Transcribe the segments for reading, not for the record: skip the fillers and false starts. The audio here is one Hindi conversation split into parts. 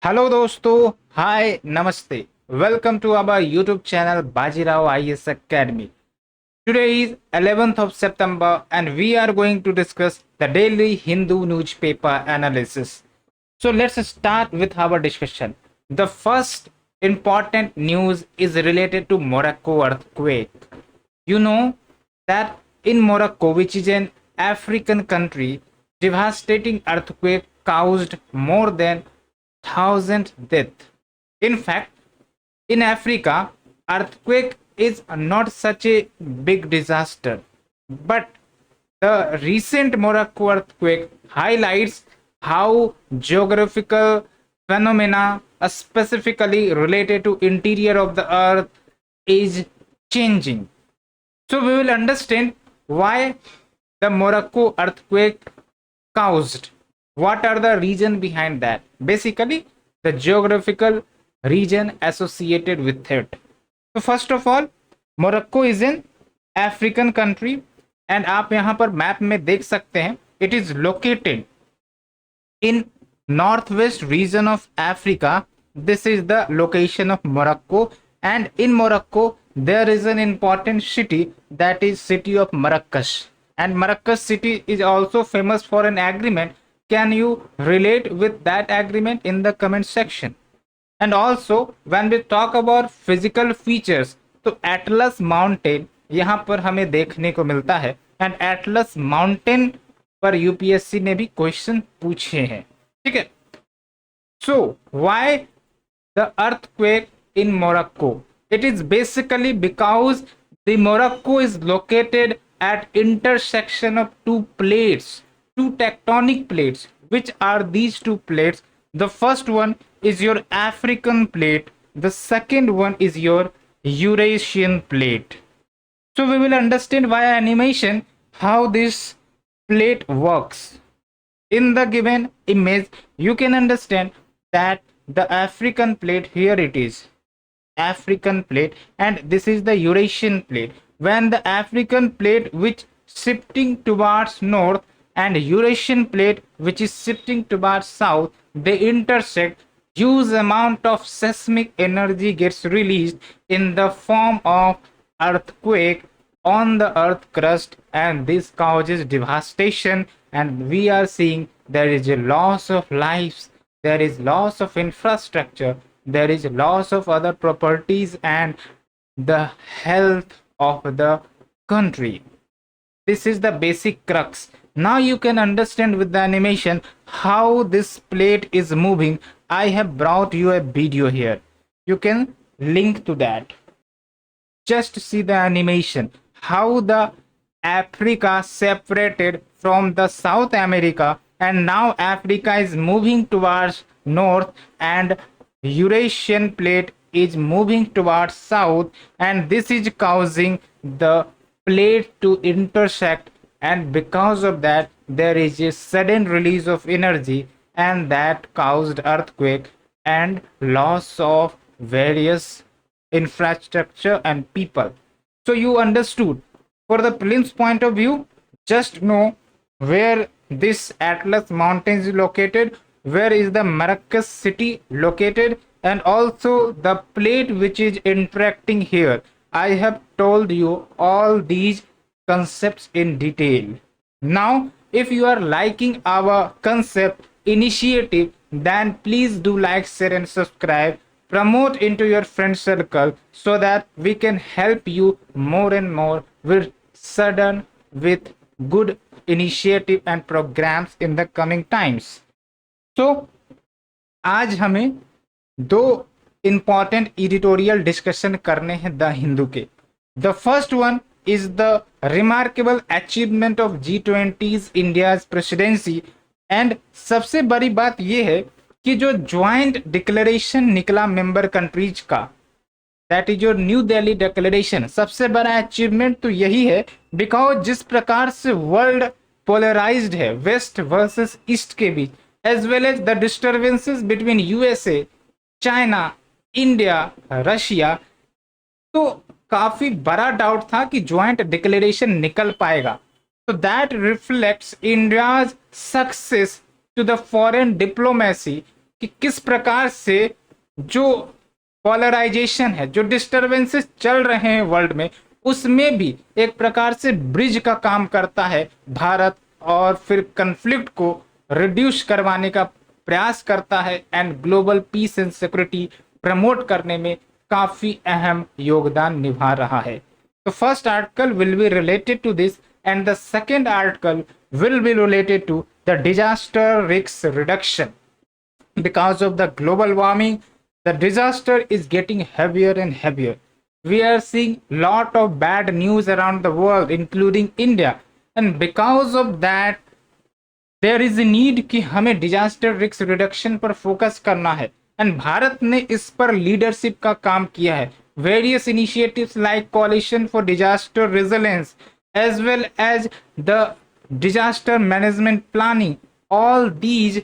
हेलो दोस्तों, हाय नमस्ते। Welcome to our YouTube channel Bajirao IAS Academy. Today is 11th of September and we are going to discuss the daily Hindu newspaper analysis. So let's start with our discussion. The first important news is related to Morocco earthquake. You know that in Morocco, which is an African country, devastating earthquake caused more than 1,000 deaths. In fact, in Africa, earthquake is not such a big disaster, but the recent Morocco earthquake highlights how geographical phenomena, specifically related to interior of the earth, is changing. So we will understand why the Morocco earthquake caused. What are the reason behind that? Basically, the geographical region associated with it. So first of all, Morocco is an African country and आप यहाँ पर मैप में देख सकते हैं. It is located in northwest region of Africa. This is the location of Morocco, and in Morocco there is an important city, that is city of Marrakesh, and Marrakesh city is also famous for an agreement. Can you relate with that agreement in the comment section? And also when we talk about physical features, तो एटलस माउंटेन यहाँ पर हमें देखने को मिलता है, एंड एटलस माउंटेन पर यूपीएससी ने भी क्वेश्चन पूछे हैं. ठीक है. So why the earthquake in Morocco? It is basically because the Morocco is located at intersection of two plates, two tectonic plates. Which are these two plates? The first one is your African plate, the second one is your Eurasian plate. So we will understand via animation how this plate works. In the given image you can understand that the African plate, here it is African plate, and this is the Eurasian plate. When the African plate which shifting towards north and Eurasian plate which is shifting towards south, they intersect, huge amount of seismic energy gets released in the form of earthquake on the earth crust, and this causes devastation, and we are seeing there is a loss of lives, there is loss of infrastructure, there is loss of other properties and the health of the country. This is the basic crux. Now you can understand with the animation how this plate is moving. I have brought you a video here, you can link to that. Just see the animation how the Africa separated from the South America, and now Africa is moving towards north and Eurasian plate is moving towards south, and this is causing the plate to intersect, and because of that there is a sudden release of energy, and that caused earthquake and loss of various infrastructure and people. So you understood. For the prelims point of view, just know where this Atlas mountain is located, where is the Marrakesh city located, and also the plate which is interacting here. I have told you all these concepts in detail. Now if you are liking our concept initiative, then please do like, share and subscribe, promote into your friend circle, so that we can help you more and more with sudden, with good initiative and programs in the coming times. So आज हमें दो इंपॉर्टेंट एडिटोरियल डिस्कशन करने हैं द हिंदू के. The first one is the remarkable achievement of G20's India's presidency, and सबसे बड़ी बात यह है कि जो ज्वाइंट डिक्लेरेशन निकला मेंबर कंट्रीज का, that is your new Delhi declaration. सबसे बड़ा अचीवमेंट तो यही है, बिकॉज जिस प्रकार से वर्ल्ड पोलराइज्ड है वेस्ट वर्सेस ईस्ट के बीच, as well as the disturbances between USA, China, India, Russia, तो काफी बड़ा डाउट था कि ज्वाइंट डिक्लेरेशन निकल पाएगा. तो that reflects India's success to the foreign diplomacy कि किस प्रकार से जो पोलराइजेशन है, जो डिस्टरबेंसेस चल रहे हैं वर्ल्ड में, उसमें भी एक प्रकार से ब्रिज का काम करता है भारत, और फिर कन्फ्लिक्ट को रिड्यूस करवाने का प्रयास करता है and global peace and security promote करने में काफी अहम योगदान निभा रहा है। तो first article will be related to this and the second article will be related to the disaster risk reduction. Because of the global warming, the disaster is getting heavier and heavier. We are seeing lot of bad news around the world, including India, and because of that there is a need कि हमें disaster risk reduction पर फोकस करना है, एंड भारत ने इस पर लीडरशिप का काम किया है। Various initiatives like coalition for disaster resilience as well as the disaster management planning, all these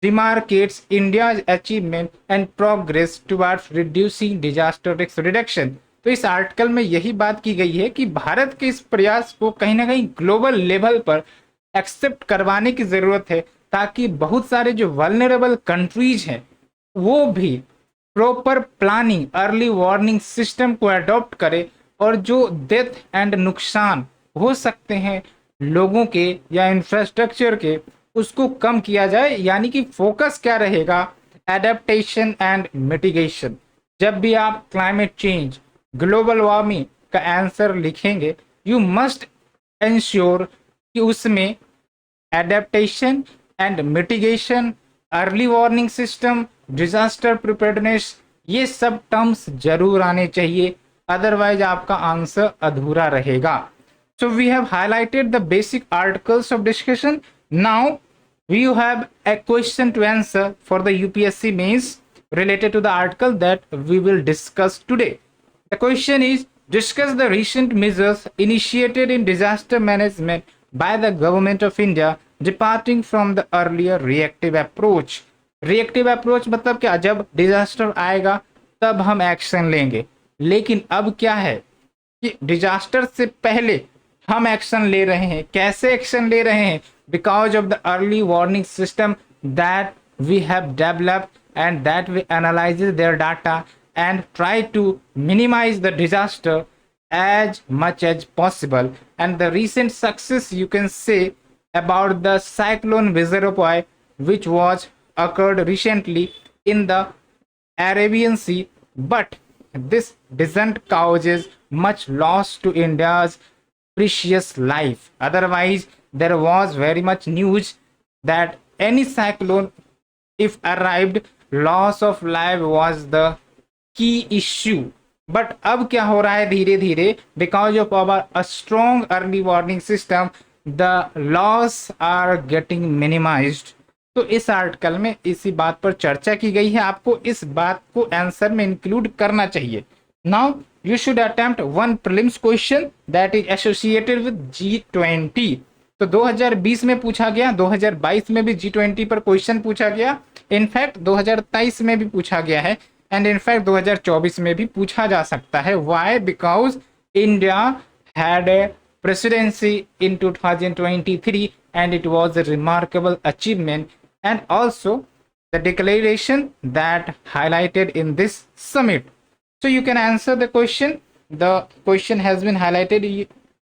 demarcates India's achievement and progress towards reducing disaster risk reduction. तो इस आर्टिकल में यही बात की गई है कि भारत के इस प्रयास को कहीं ना कहीं ग्लोबल लेवल पर एक्सेप्ट करवाने की जरूरत है, ताकि बहुत सारे जो वल्नरेबल कंट्रीज हैं वो भी proper planning, early warning system को अडॉप्ट करे, और जो डेथ एंड नुकसान हो सकते हैं लोगों के या इंफ्रास्ट्रक्चर के, उसको कम किया जाए। यानी कि फोकस क्या रहेगा, एडेप्टेशन एंड मिटिगेशन। जब भी आप क्लाइमेट चेंज, ग्लोबल वार्मिंग का आंसर लिखेंगे, यू मस्ट इंश्योर कि उसमें adaptation and mitigation, early warning system, disaster preparedness, ये सब टर्म्स जरूर आने चाहिए, अदरवाइज आपका आंसर अधूरा रहेगा। So we have highlighted the basic articles of discussion. Now we have a question to answer for the UPSC mains related to the article that we will discuss today. The question is, discuss the recent measures initiated in disaster management by the government of India departing from the earlier reactive approach. Reactive approach मतलब क्या, जब डिजास्टर आएगा तब हम एक्शन लेंगे, लेकिन अब क्या है कि डिजास्टर से पहले हम एक्शन ले रहे हैं। कैसे एक्शन ले रहे हैं? Because of the early warning system that we have developed and that we analyse their data and try to minimise the disaster as much as possible. And the recent success you can say about the cyclone Vizoropai, which was occurred recently in the Arabian Sea, but this doesn't causes much loss to India's precious life. Otherwise there was very much news that any cyclone if arrived, loss of life was the key issue. But अब क्या हो रहा है, धीरे धीरे because of our a strong early warning system the loss are getting minimised. तो इस आर्टिकल में इसी बात पर चर्चा की गई है, आपको इस बात को आंसर में इंक्लूड करना चाहिए। Now you should attempt one prelims question that is associated with G20। तो 2020 में पूछा गया, 2022 में भी G20 पर क्वेश्चन पूछा गया, इनफैक्ट 2023 में भी पूछा गया है, एंड इनफैक्ट 2024 में भी पूछा जा सकता है। Why? Because India had a presidency in 2023 and it was a remarkable achievement and also the declaration that highlighted in this summit. So you can answer the question. The question has been highlighted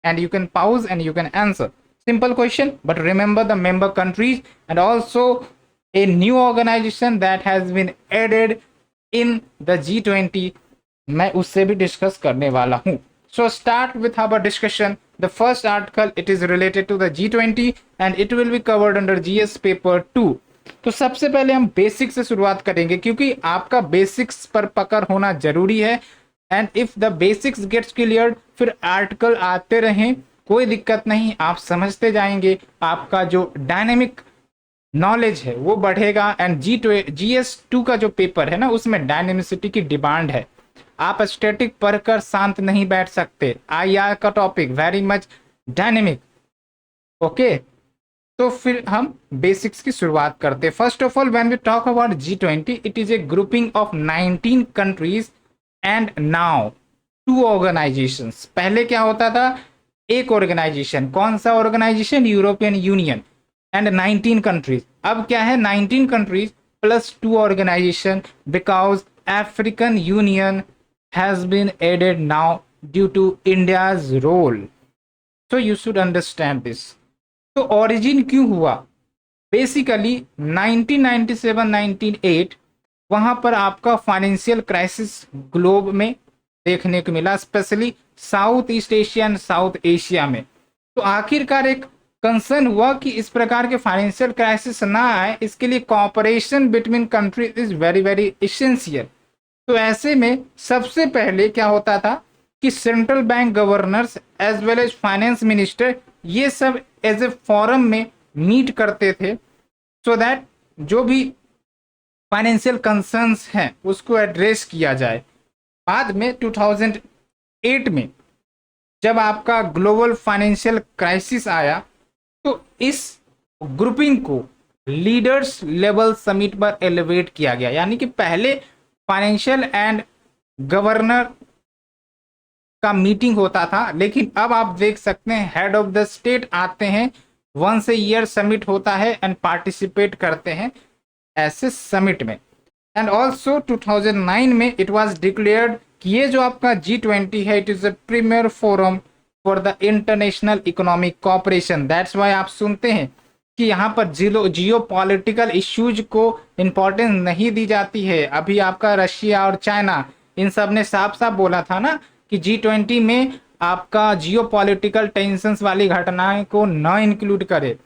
and you can pause and you can answer. Simple question, but remember the member countries and also a new organization that has been added in the G20. मैं उससे भी डिस्कस करने वाला हूँ। So start with our discussion. The first article, it is related to the G20 and it will be covered under GS paper 2. तो सबसे पहले हम बेसिक से शुरुआत करेंगे, क्योंकि आपका बेसिक्स पर पकड़ होना जरूरी है। And if the basics gets cleared, फिर आर्टिकल आते रहें, कोई दिक्कत नहीं, आप समझते जाएंगे, आपका जो डायनेमिक नॉलेज है वो बढ़ेगा। एंड GS2 का जो पेपर है ना, उसमें डायनेमिसिटी की डिमांड है। आप स्टैटिक पढ़कर शांत नहीं बैठ सकते। IR का topic very much dynamic. Okay, तो फिर हम बेसिक्स की शुरुआत करते हैं। First of all, when we talk about G20, it is a grouping of 19 countries and now 2 organisations. पहले क्या होता था, एक ऑर्गेनाइजेशन, कौन सा organisation? European Union, and 19 countries. अब क्या है, 19 countries +2 organization because African Union has been added now due to India's role. So you should understand this. तो origin क्यों हुआ? बेसिकली 1997-1998 वहां पर आपका फाइनेंशियल क्राइसिस ग्लोब में देखने को मिला, specially south east Asia and south Asia में। तो आखिरकार एक कंसर्न हुआ कि इस प्रकार के फाइनेंशियल क्राइसिस ना आए, इसके लिए cooperation between countries is very very essential. तो ऐसे में सबसे पहले क्या होता था कि central bank governors as well as finance minister ये सब एज ए फोरम में मीट करते थे, सो दैट जो भी फाइनेंशियल कंसर्न्स हैं उसको एड्रेस किया जाए। बाद में 2008 में जब आपका ग्लोबल फाइनेंशियल क्राइसिस आया तो इस ग्रुपिंग को लीडर्स लेवल समिट पर एलिवेट किया गया, यानी कि पहले फाइनेंशियल एंड गवर्नर का मीटिंग होता था, लेकिन अब आप देख सकते हैं हेड ऑफ द स्टेट आते हैं, वंस ए ईयर समिट होता है एंड पार्टिसिपेट करते हैं ऐसे समिट में। एंड ऑल्सो 2009 में इट वाज डिक्लेयर्ड कि ये जो आपका G20 है it is a premier forum for the international economic cooperation. That's why आप सुनते हैं कि यहाँ पर जियो पॉलिटिकल इश्यूज को इम्पोर्टेंस नहीं दी जाती है। अभी आपका रशिया और चाइना इन सब ने साफ साफ बोला था ना कि G20 में आपका जियो पॉलिटिकल टेंशंस वाली घटनाएं को न इंक्लूड करे,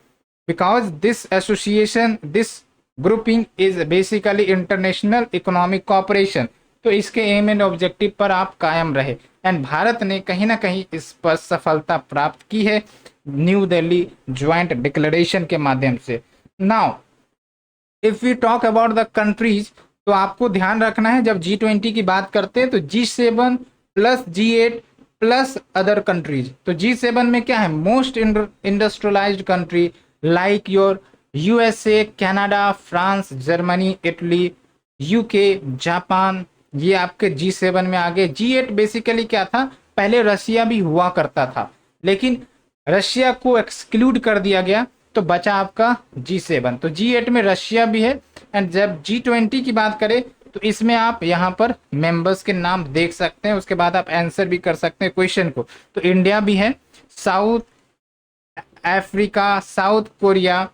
because this association this grouping is basically international economic corporation. तो इसके एम एंड ऑब्जेक्टिव पर आप कायम रहे, एंड भारत ने कहीं ना कहीं इस पर सफलता प्राप्त की है न्यू दिल्ली ज्वाइंट डिक्लेरेशन के माध्यम से। Now if we talk about the countries, तो आपको ध्यान रखना है जब G20 की बात करते हैं तो G7 plus G8 plus other countries. तो G7 में क्या है? Most industrialised country like your USA, Canada, France, Germany, Italy, UK, Japan, ये आपके G7 में आ गए। G8 बेसिकली क्या था? पहले रशिया भी हुआ करता था, लेकिन रशिया को एक्सक्लूड कर दिया गया तो बचा आपका G7। तो G8 में रशिया भी है। एंड जब G20 की बात करें तो इसमें आप यहाँ पर मेंबर्स के नाम देख सकते हैं, उसके बाद आप आंसर भी कर सकते हैं क्वेश्चन को। तो इंडिया भी है, south Africa, south Korea,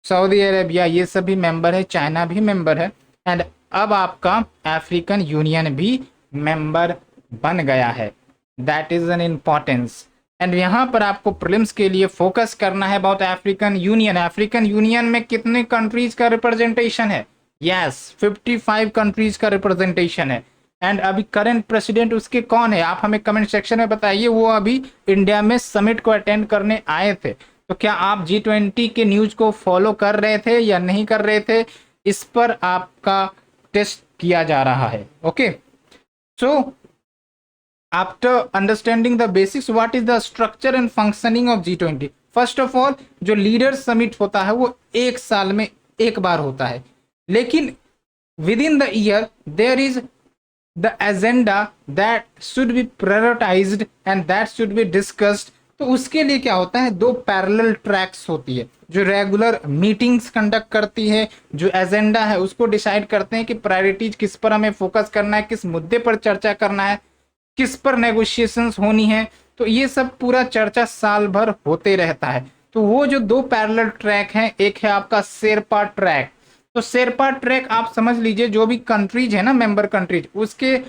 Saudi Arabia, ये सभी मेंबर है, चाइना भी मेंबर है, एंड अब आपका अफ्रीकन यूनियन भी मेंबर बन गया है। That is an importance. And यहाँ पर आपको प्रीलिम्स के लिए फोकस करना है about African union. African union में कितने कंट्रीज का रिप्रेजेंटेशन है? यस, 55 कंट्रीज का रिप्रेजेंटेशन है। एंड अभी करंट प्रेसिडेंट उसके कौन है? आप हमें कमेंट सेक्शन में बताइए। वो अभी इंडिया में समिट को अटेंड करने आए थे। तो क्या आप G20 के न्यूज को फॉलो कर रहे थे या नहीं कर रहे थे? इस पर आपका टेस्ट किया जा रहा है। Okay, so after understanding the basics, what is the structure and functioning of G20? First of all, जो लीडर समिट होता है वो एक साल में एक बार होता है, लेकिन within the year there is the agenda that should be prioritised and that should be discussed. तो उसके लिए क्या होता है? दो पैरेलल ट्रैक्स होती है जो रेगुलर मीटिंग्स कंडक्ट करती है, जो एजेंडा है उसको डिसाइड करते हैं कि प्रायोरिटीज किस पर हमें फोकस करना है, किस मुद्दे पर चर्चा करना है, किस पर नेगोशिएशंस होनी है। तो ये सब पूरा चर्चा साल भर होते रहता है। तो वो जो दो पैरेलल ट्रैक हैं, एक है आपका शेरपा ट्रैक। तो शेरपा ट्रैक आप समझ लीजिए, जो भी कंट्रीज है ना, मेंबर कंट्रीज, उसके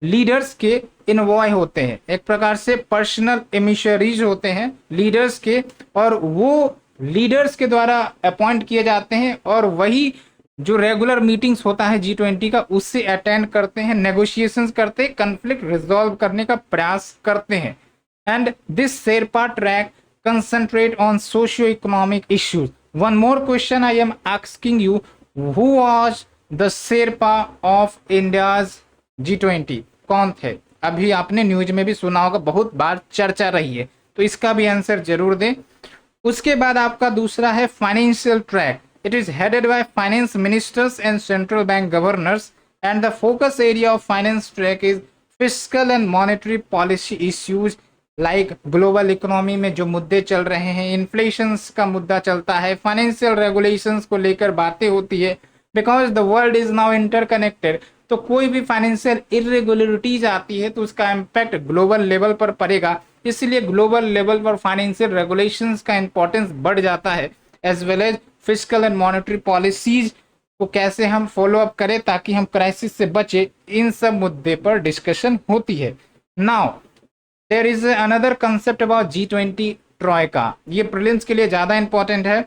लीडर्स के इन्वॉय होते हैं, एक प्रकार से पर्सनल एमिशरीज होते हैं लीडर्स के, और वो लीडर्स के द्वारा अपॉइंट किए जाते हैं, और वही जो रेगुलर मीटिंग्स होता है G20 का, उससे अटेंड करते हैं, नेगोशिएशंस करते हैं, कन्फ्लिक्ट रिजॉल्व करने का प्रयास करते हैं। And this Sherpa track concentrate on socio economic issues. One more question I am asking you, who was the Sherpa of India's G20? कौन थे? अभी आपने न्यूज में भी सुना होगा, बहुत बार चर्चा रही है, तो इसका भी आंसर जरूर दें। उसके बाद आपका दूसरा है financial track. It is headed by finance ministers and central bank governors, and the focus area of finance track is fiscal and monetary policy issues like global economy में जो मुद्दे चल रहे हैं, इन्फ्लेशन का मुद्दा चलता है, फाइनेंशियल रेगुलेशंस को लेकर बातें होती है, because the world is now interconnected. तो कोई भी फाइनेंशियल इरेगुलरिटीज आती है तो उसका इम्पैक्ट ग्लोबल लेवल पर पड़ेगा, इसलिए ग्लोबल लेवल पर फाइनेंशियल रेगुलेशंस का इंपॉर्टेंस बढ़ जाता है, as well as fiscal and monetary policies को कैसे हम फॉलो अप करें ताकि हम क्राइसिस से बचे, इन सब मुद्दे पर डिस्कशन होती है। Now there is another concept about G20 troika. ये प्रीलिम्स के लिए ज़्यादा इंपॉर्टेंट है।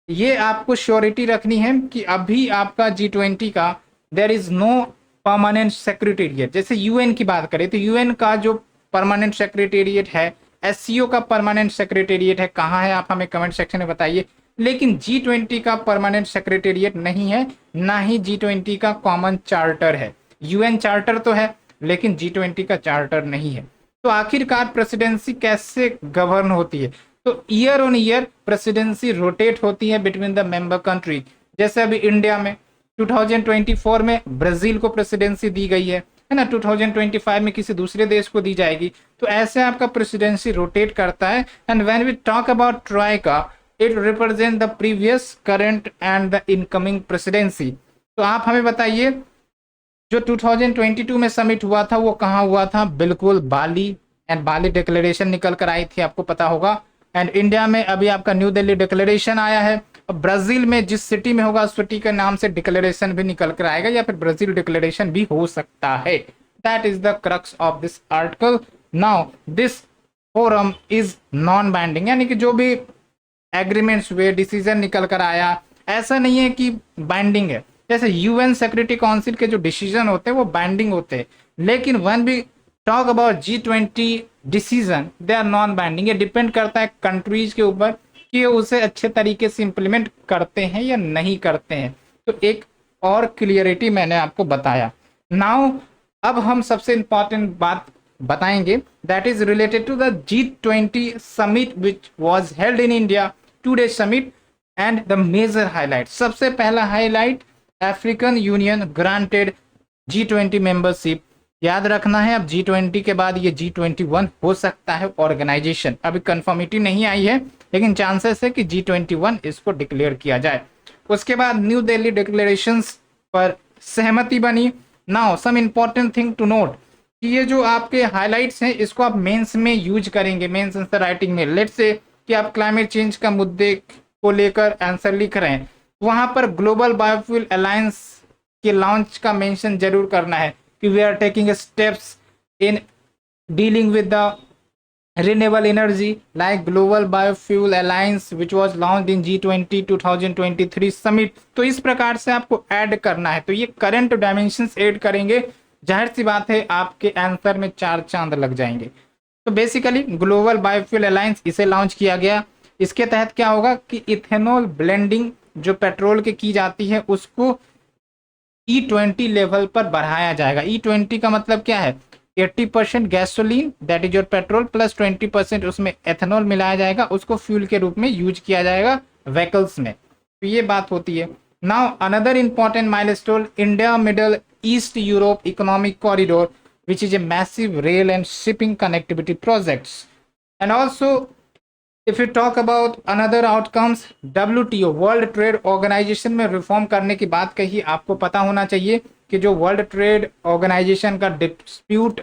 ये आपको श्योरिटी रखनी है कि अभी आपका G20 का there is no permanent secretariat. जैसे यूएन की बात करें तो यूएन का जो परमानेंट सेक्रेटेरिएट है, एससीओ का परमानेंट सेक्रेटेरिएट है, कहाँ है आप हमें कमेंट सेक्शन में बताइए। लेकिन G20 का परमानेंट सेक्रेटेरिएट नहीं है, ना ही G20 का कॉमन चार्टर है। यूएन चार्टर तो है लेकिन G20 का चार्टर नहीं है। तो आखिरकार प्रेसिडेंसी कैसे गवर्न होती है? तो year on year presidency rotate होती है बिटवीन द मेंबर कंट्री। जैसे अभी इंडिया में 2024 में ब्राजील को प्रेसिडेंसी दी गई है ना, 2025 में किसी दूसरे देश को दी जाएगी। तो ऐसे आपका प्रेसिडेंसी रोटेट करता है। And when we talk about troika, it represent the previous, current and the incoming presidency. तो आप हमें बताइए जो 2022 में समिट हुआ था वो कहाँ हुआ था? बिल्कुल बाली, एंड बाली डिक्लेरेशन निकल कर आई थी, आपको पता होगा। एंड इंडिया में अभी आपका न्यू दिल्ली डिक्लेरेशन आया है। ब्राजील में जिस सिटी में होगा उस सिटी के नाम से डिक्लेरेशन भी निकल कर आएगा, या फिर ब्राजील डिक्लेरेशन भी हो सकता है। That is the crux of this article. Now this forum is non binding, यानी कि जो भी एग्रीमेंट्स हुए, डिसीजन निकल कर आया, ऐसा नहीं है कि बाइंडिंग है। जैसे यूएन सिक्योरिटी काउंसिल के जो डिसीजन होते हैं वो बाइंडिंग होते हैं, लेकिन when we talk about G20 decision, they are non binding. ये डिपेंड करता है कंट्रीज के ऊपर कि उसे अच्छे तरीके से इंप्लीमेंट करते हैं या नहीं करते हैं। तो एक और क्लियरिटी मैंने आपको बताया। नाउ अब हम सबसे इंपॉर्टेंट बात बताएंगे, that is related to the G20 summit which was held in India, 2 day summit and the major highlight. सबसे पहला highlight, African Union granted G20 membership. याद रखना है अब G20 के बाद ये G21 हो सकता है ऑर्गेनाइजेशन। अभी कंफर्मिटी नहीं आई है लेकिन चांसेस है कि G21 इसको डिक्लेयर किया जाए। उसके बाद न्यू दिल्ली डिक्लेरेशंस पर सहमति बनी। Now some important thing to note कि ये जो आपके हाइलाइट्स हैं इसको आप मेंस में यूज करेंगे, मेंस आंसर राइटिंग में। लेट्स से कि आप क्लाइमेट चेंज का मुद्दे को लेकर आंसर लिख रहे हैं, वहां पर ग्लोबल बायोफ्यूल अलायंस के लॉन्च का मेंशन जरूर करना है कि we are taking steps in dealing with the renewable energy like global biofuel alliance which was launched in G20 2023 summit। तो इस प्रकार से आपको ऐड करना है, तो ये करंट डायमेंशंस ऐड करेंगे, जाहिर सी बात है आपके आंसर में 4 चांद लग जाएंगे। तो बेसिकली ग्लोबल बायोफ्यूल अलायंस इसे लॉन्च किया गया। इसके तहत क्या होगा कि इथेनॉल ब्लेंडिंग जो पेट्रोल की जाती है उसको E20 लेवल पर बढ़ाया जाएगा। E20 का मतलब क्या है? 80% gasoline that is your petrol plus 20% उसमें एथेनॉल मिलाया जाएगा, उसको फ्यूल के रूप में यूज किया जाएगा व्हीकल्स में। तो ये बात होती है। Now another important milestone, India middle east Europe economic corridor which is a massive rail and shipping connectivity projects। And also if you talk about another outcomes, WTO world trade organisation में रिफॉर्म करने की बात कही। आपको पता होना चाहिए कि जो वर्ल्ड ट्रेड ऑर्गेनाइजेशन का डिस्प्यूट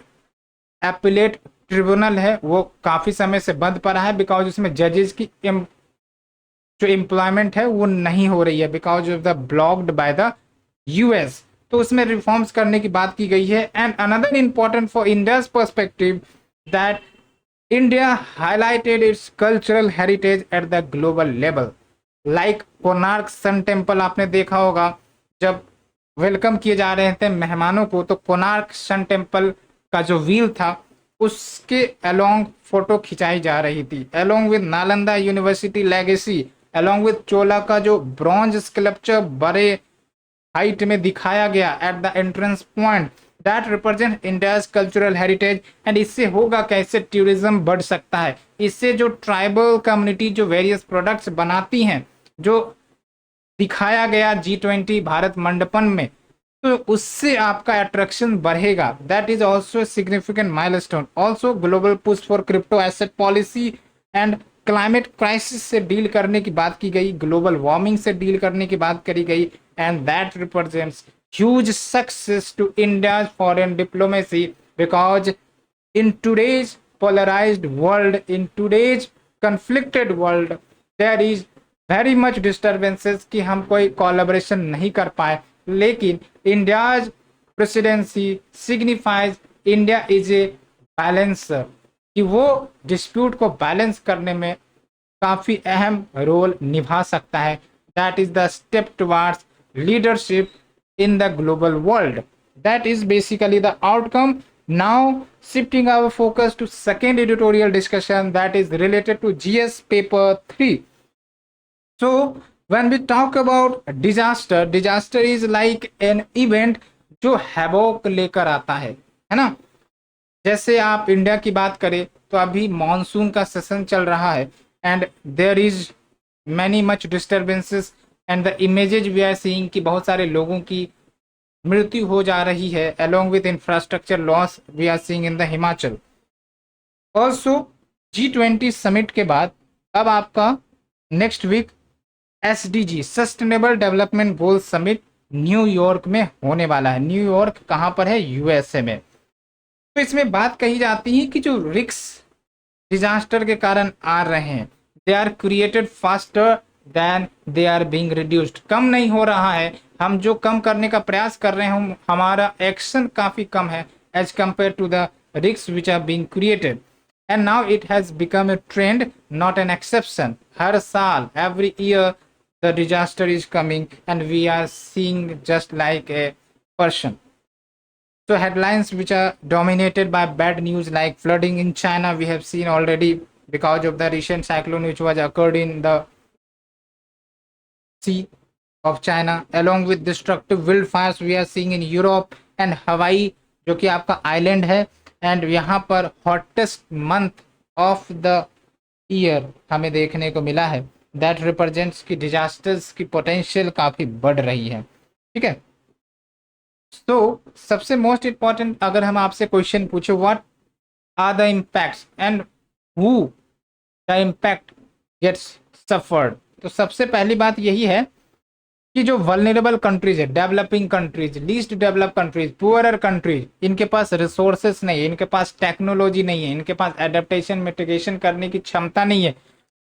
एपिलेट ट्रिब्यूनल है वो काफ़ी समय से बंद पड़ा है, बिकॉज उसमें जजेस की जो एम्प्लॉयमेंट है वो नहीं हो रही है because of the blocked by the US. तो उसमें रिफॉर्म्स करने की बात की गई है। And another important for India's perspective that India highlighted its cultural heritage at the global level, like Konark sun temple. आपने देखा होगा जब वेलकम किए जा रहे थे मेहमानों को, तो कोणार्क सन टेम्पल का जो व्हील था उसके अलोंग फोटो खिंचाई जा रही थी, along with Nalanda university legacy, along with Chola का जो ब्रॉन्ज स्कल्पचर बड़े हाइट में दिखाया गया at the entrance point, that represent India's cultural heritage. And इससे होगा कैसे? टूरिज्म बढ़ सकता है। इससे जो ट्राइबल कम्युनिटी जो वेरियस प्रोडक्ट्स बनाती हैं, जो दिखाया गया G20 भारत मंडपम में, तो उससे आपका अट्रैक्शन बढ़ेगा। That is also significant milestone. Also global push for crypto asset policy and climate crisis से डील करने की बात की गई, ग्लोबल वार्मिंग से डील करने की बात करी गई, and that represents huge success to India's foreign diplomacy because in today's polarized world, in today's conflicted world, there is very much disturbances कि हम कोई कोलैबोरेशन नहीं कर पाए, लेकिन India's presidency signifies India is a balancer, कि वो डिस्प्यूट को बैलेंस करने में काफी अहम रोल निभा सकता है. That is the step towards leadership in the global world. That is basically the outcome. Now shifting our focus to second editorial discussion, that is related to GS paper 3. So when we talk about disaster is like an event जो हैवोक लेकर आता है ना. जैसे आप इंडिया की बात करें तो अभी मॉनसून का सेशन चल रहा है and there is many much disturbances and the images we are seeing कि बहुत सारे लोगों की मृत्यु हो जा रही है along with infrastructure loss we are seeing in the Himachal. Also G20 summit के बाद अब आपका next week SDG sustainable development goal summit New York में होने वाला है. न्यूयॉर्क कहाँ पर है? USA में. तो इसमें बात कही जाती है कि जो रिस्क डिजास्टर के कारण आ रहे हैं they are created faster than they are being reduced. कम नहीं हो रहा है, हम जो कम करने का प्रयास कर रहे हैं हमारा एक्शन काफी कम है as compare to the risk which are being created. And now it has become a trend not an exception. हर साल every year the disaster is coming and we are seeing just like a person. So headlines which are dominated by bad news like flooding in China we have seen already because of the recent cyclone which was occurred in the sea of China, along with destructive wildfires we are seeing in Europe and Hawaii जो कि आपका आइलैंड है. एंड यहाँ पर hottest month of the year हमें देखने को मिला है. दैट रिप्रेजेंट्स कि डिजास्टर्स की पोटेंशियल काफ़ी बढ़ रही है. ठीक है. तो सबसे मोस्ट इम्पॉर्टेंट अगर हम आपसे क्वेश्चन पूछे what are the impacts and who the impact gets suffered, तो सबसे पहली बात यही है कि जो वल्नरेबल कंट्रीज है, developing countries, least develop countries, poorer countries, इनके पास रिसोर्सेस नहीं है, इनके पास टेक्नोलॉजी नहीं है, इनके पास एडेप्टेशन मिटिगेशन करने की क्षमता नहीं है.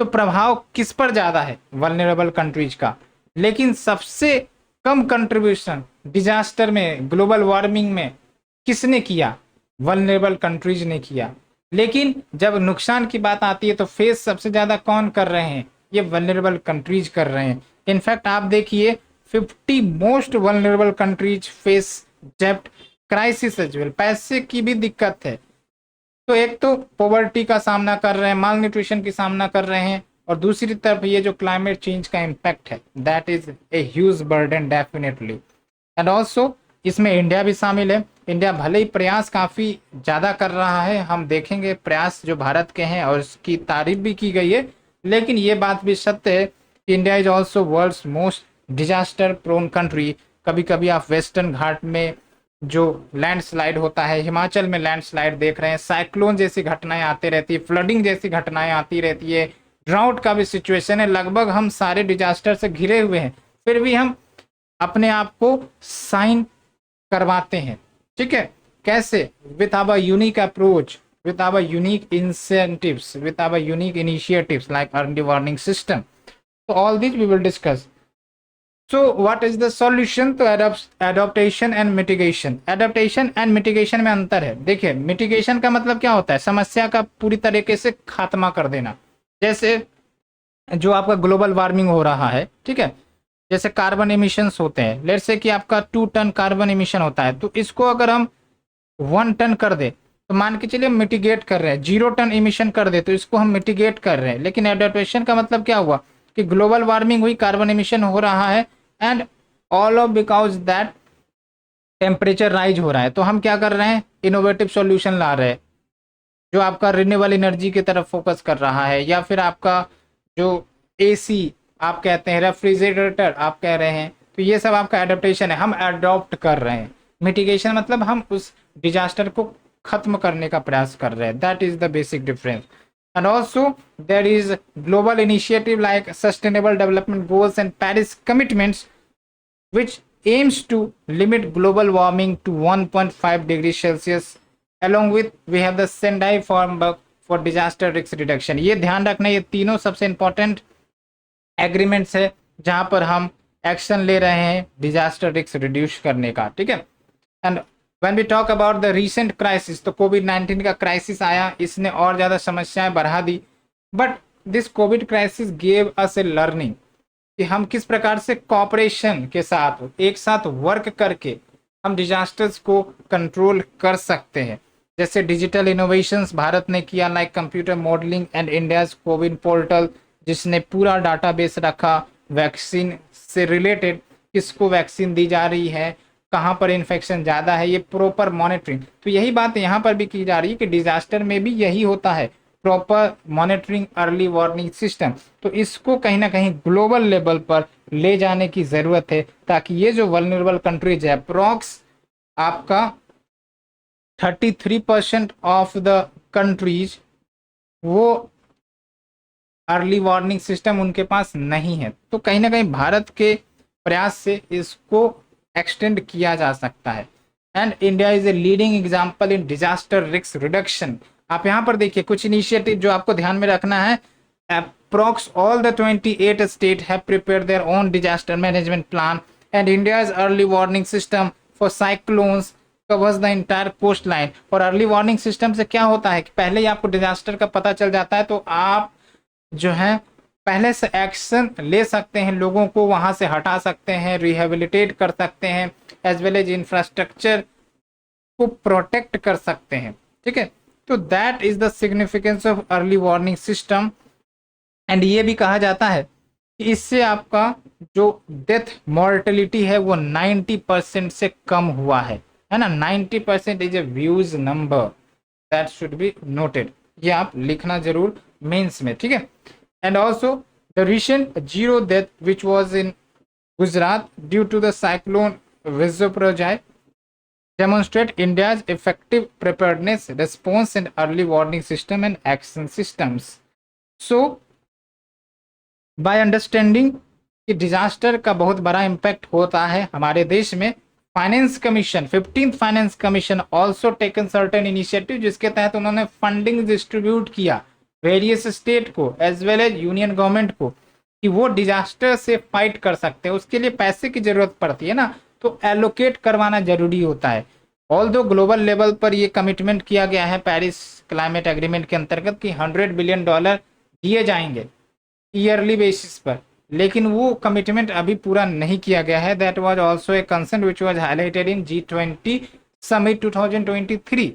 तो प्रभाव किस पर ज़्यादा है? वल्नरेबल कंट्रीज का. लेकिन सबसे कम कंट्रीब्यूशन डिजास्टर में, ग्लोबल वार्मिंग में किसने किया? वल्नरेबल कंट्रीज ने किया. लेकिन जब नुकसान की बात आती है तो फेस सबसे ज़्यादा कौन कर रहे हैं? ये वल्नरेबल कंट्रीज कर रहे हैं. इनफैक्ट आप देखिए 50 मोस्ट वल्नरेबल कंट्रीज फेस डेब्ट क्राइसिस एज वेल. पैसे की भी दिक्कत है. तो एक तो पॉवर्टी का सामना कर रहे हैं, माल न्यूट्रिशन की सामना कर रहे हैं, और दूसरी तरफ ये जो क्लाइमेट चेंज का इम्पैक्ट है that is a huge burden definitely. And also इसमें इंडिया भी शामिल है. इंडिया भले ही प्रयास काफ़ी ज़्यादा कर रहा है, हम देखेंगे प्रयास जो भारत के हैं और उसकी तारीफ भी की गई है, लेकिन ये बात भी सत्य है कि India is also world's most disaster prone country. कभी कभी आप वेस्टर्न घाट में जो लैंडस्लाइड होता है, हिमाचल में लैंडस्लाइड देख रहे हैं, साइक्लोन जैसी घटनाएं आती रहती है, फ्लडिंग जैसी घटनाएं आती रहती है, ड्राउट का भी सिचुएशन है. लगभग हम सारे डिजास्टर से घिरे हुए हैं, फिर भी हम अपने आप को साइन करवाते हैं. ठीक है. कैसे? With our unique approach, with our unique incentives, with our unique initiatives like early warning system. So all these we will discuss. So what is the solution to adaptation and mitigation? Adaptation and mitigation में अंतर है. देखिए, mitigation का मतलब क्या होता है? समस्या का पूरी तरीके से खात्मा कर देना. जैसे जो आपका ग्लोबल वार्मिंग हो रहा है, ठीक है, जैसे कार्बन एमिशंस होते हैं, लेट्स से कि आपका 2 टन कार्बन एमिशन होता है, तो इसको अगर हम 1 टन कर दे तो मान के चलिए मिटिगेट कर रहे हैं. 0 टन इमिशन कर दे तो इसको हम मिटिगेट कर रहे हैं. लेकिन एडेप्टेशन का मतलब क्या हुआ कि ग्लोबल वार्मिंग हुई, कार्बन इमिशन हो रहा है, and all of because that temperature rise हो रहा है. तो हम क्या कर रहे हैं? इनोवेटिव सॉल्यूशन ला रहे हैं जो आपका रिन्यूएबल एनर्जी की तरफ फोकस कर रहा है, या फिर आपका जो AC आप कहते हैं, रेफ्रिजरेटर आप कह रहे हैं, तो ये सब आपका एडेप्टेशन है. हम अडॉप्ट कर रहे हैं. मिटिगेशन मतलब हम उस डिजास्टर को खत्म करने का प्रयास कर रहे हैं. That is the basic difference. And also there is global initiative like sustainable development goals and Paris commitments, which aims to limit global warming to 1.5 degrees Celsius. Along with we have the Sendai framework for disaster risk reduction. ये ध्यान रखना, ये तीनों सबसे इंपॉर्टेंट एग्रीमेंट्स है जहां पर हम एक्शन ले रहे हैं डिजास्टर रिस्क रिड्यूस करने का, ठीक है। And when we talk about the recent crisis, तो कोविड-19 का क्राइसिस आया, इसने और ज़्यादा समस्याएं बढ़ा दी, but this covid crisis gave us a learning कि हम किस प्रकार से कॉपरेशन के साथ एक साथ वर्क करके हम डिजास्टर्स को कंट्रोल कर सकते हैं। जैसे डिजिटल इनोवेशंस भारत ने किया, like computer modelling and India's CoWIN portal, जिसने पूरा डाटाबेस रखा वैक्सीन से रिलेटेड, किसको वैक्सीन दी जा रही है, कहाँ पर इन्फेक्शन ज़्यादा है, ये प्रॉपर मॉनिटरिंग। तो यही बात यहाँ पर भी की जा रही है कि डिजास्टर में भी यही होता है, proper monitoring, early warning system. तो इसको कहीं ना कहीं ग्लोबल लेवल पर ले जाने की ज़रूरत है, ताकि ये जो वल्नरेबल कंट्रीज है, अप्रॉक्स आपका 33% ऑफ द कंट्रीज वो अर्ली वार्निंग सिस्टम उनके पास नहीं है। तो कहीं ना कहीं भारत के प्रयास से इसको एक्सटेंड किया जा सकता है। And India is a leading example in disaster risk reduction. आप यहाँ पर देखिए कुछ इनिशिएटिव जो आपको ध्यान में रखना है। Approx all the 28 states have prepared their own disaster management plan, and India's early warning system for cyclones covers the entire coastline। और अर्ली वार्निंग सिस्टम से क्या होता है कि पहले ही आपको डिजास्टर का पता चल जाता है, तो आप जो है पहले से एक्शन ले सकते हैं, लोगों को वहां से हटा सकते हैं, रिहेबिलिटेट कर सकते हैं, एज वेल एज इंफ्रास्ट्रक्चर को प्रोटेक्ट कर सकते हैं, ठीक है। तो that is the significance of early warning system. And ये भी कहा जाता है कि इससे आपका जो डेथ मॉर्टेलिटी है वो 90% से कम हुआ है ना। 90% is a huge number, that should be noted. ये आप लिखना जरूर मेंस में, ठीक है। And also the recent zero death which was in Gujarat due to the cyclone Biparjoy demonstrate India's effective preparedness, response and early warning system and action systems. So, by understanding कि डिजास्टर का बहुत बड़ा इम्पैक्ट होता है हमारे देश में, finance commission 15th finance commission also taken certain initiative, जिसके तहत उन्होंने फंडिंग डिस्ट्रीब्यूट किया वेरियस स्टेट को as well as union government को कि वो डिजास्टर से फाइट कर सकते हैं। उसके लिए पैसे की जरूरत पड़ती है ना, तो एलोकेट करवाना जरूरी होता है। ऑल्दो ग्लोबल लेवल पर ये कमिटमेंट किया गया है पेरिस क्लाइमेट एग्रीमेंट के अंतर्गत कि $100 बिलियन दिए जाएंगे ईयरली बेसिस पर, लेकिन वो कमिटमेंट अभी पूरा नहीं किया गया है। That was also a concern which was highlighted in G20 summit 2023।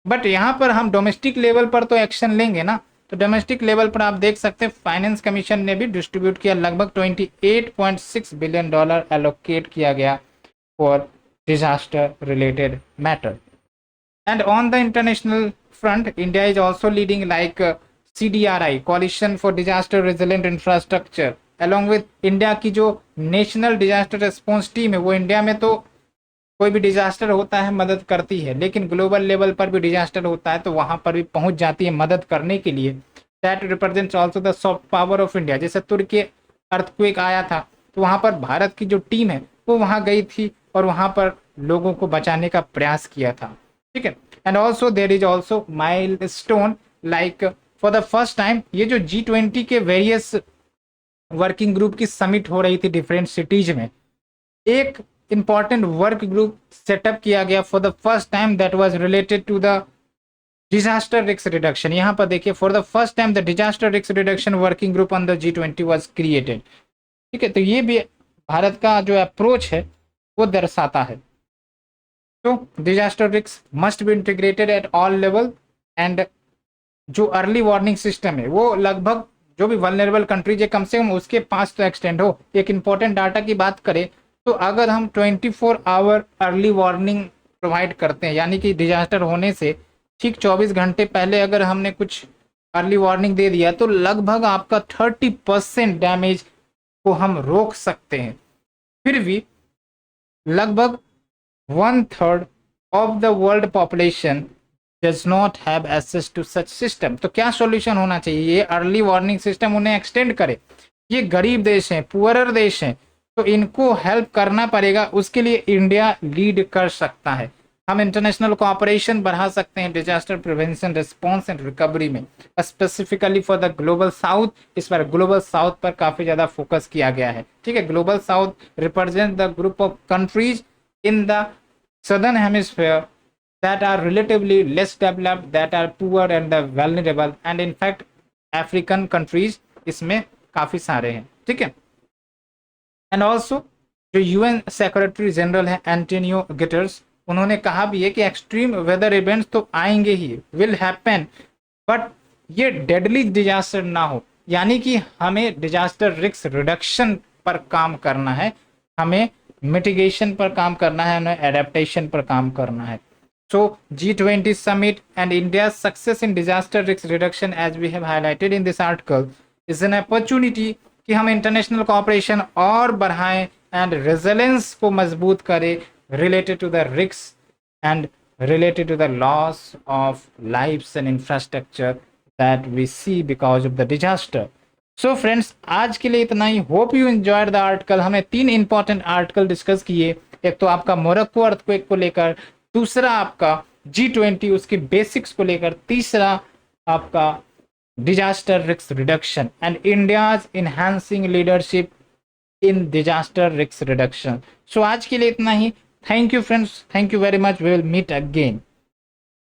But यहाँ पर हम डोमेस्टिक लेवल पर तो एक्शन लेंगे ना, तो डोमेस्टिक लेवल पर आप देख सकते हैं फाइनेंस कमीशन ने भी डिस्ट्रीब्यूट किया, लगभग $28.6 बिलियन एलोकेट किया गया for disaster related matter। And on the international front, India is also leading like CDRI, Coalition for Disaster Resilient Infrastructure। along with India की जो नेशनल डिजास्टर रिस्पॉन्स टीम है, वो इंडिया में तो कोई भी डिजास्टर होता है मदद करती है, लेकिन ग्लोबल लेवल पर भी डिजास्टर होता है तो वहां पर भी पहुंच जाती है मदद करने के लिए। That represents also the soft power of India. जैसे तुर्की अर्थक्वेक आया था तो वहां पर भारत की जो टीम है वो वहां गई थी और वहां पर लोगों को बचाने का प्रयास किया था, ठीक है। And also there is also milestone like for the first time ये जो G20 के वेरियस वर्किंग ग्रुप की समिट हो रही थी डिफरेंट सिटीज में, एक इंपॉर्टेंट वर्क ग्रुप सेटअप किया गया for the first time that was related to the disaster risk reduction. यहाँ पर देखिए for the first time the disaster risk reduction working group on the G20 was created, ठीक है। तो ये भी भारत का जो अप्रोच है वो दर्शाता है। तो disaster risk must be integrated at all level. And जो अर्ली वार्निंग सिस्टम है वो लगभग जो भी वल्नरेबल कंट्रीज है कम से कम उसके पास तो एक्सटेंड हो। एक इंपॉर्टेंट डाटा की बात करें तो अगर हम 24 आवर अर्ली वार्निंग प्रोवाइड करते हैं, यानी कि डिजास्टर होने से ठीक 24 घंटे पहले अगर हमने कुछ अर्ली वार्निंग दे दिया तो लगभग आपका 30% डैमेज को हम रोक सकते हैं। फिर भी लगभग 1/3 of the world population does not have access to such system। तो क्या सॉल्यूशन होना चाहिए? ये अर्ली वार्निंग सिस्टम उन्हें एक्सटेंड करे। ये गरीब देश हैं, पुअरर देश हैं, तो इनको हेल्प करना पड़ेगा। उसके लिए इंडिया लीड कर सकता है। हम इंटरनेशनल कोऑपरेशन बढ़ा सकते हैं disaster prevention, response and recovery में, specifically for the global south. इस बार ग्लोबल साउथ पर काफी ज्यादा फोकस किया गया है। ठीक है, global south represent the group of countries in the southern hemisphere that are relatively less developed, that are poor and the vulnerable, and in fact African countries इसमें काफी सारे हैं। ठीक है, एंड ऑल्सो जो यूएन सेक्रेटरी जनरल है एंटोनियो गुटेरेस, उन्होंने कहा भी है कि एक्सट्रीम वेदर इवेंट्स तो आएंगे ही, विल हैपन, बट ये डेडली डिजास्टर ना हो। यानी कि हमें डिजास्टर रिस्क रिडक्शन पर काम करना है, हमें मिटिगेशन पर काम करना है, हमें एडेप्टेशन पर काम करना है। सो G20 summit and India's success in disaster risk reduction, as we have highlighted in this article, is an opportunity कि हम इंटरनेशनल कोऑपरेशन और बढ़ाएं एंड रेजिलेंस को मजबूत करें related to the risks and related to the loss of lives and infrastructure that we see because of the disaster. So friends, आज के लिए इतना ही। Hope you enjoyed the article. हमने 3 इंपॉर्टेंट आर्टिकल डिस्कस किए। एक तो आपका मोरक्को अर्थक्वेक को लेकर, दूसरा आपका G20 उसके बेसिक्स को लेकर, तीसरा आपका disaster risk reduction and India's enhancing leadership in disaster risk reduction. So आज के लिए इतना ही। Thank you friends, thank you very much, we will meet again.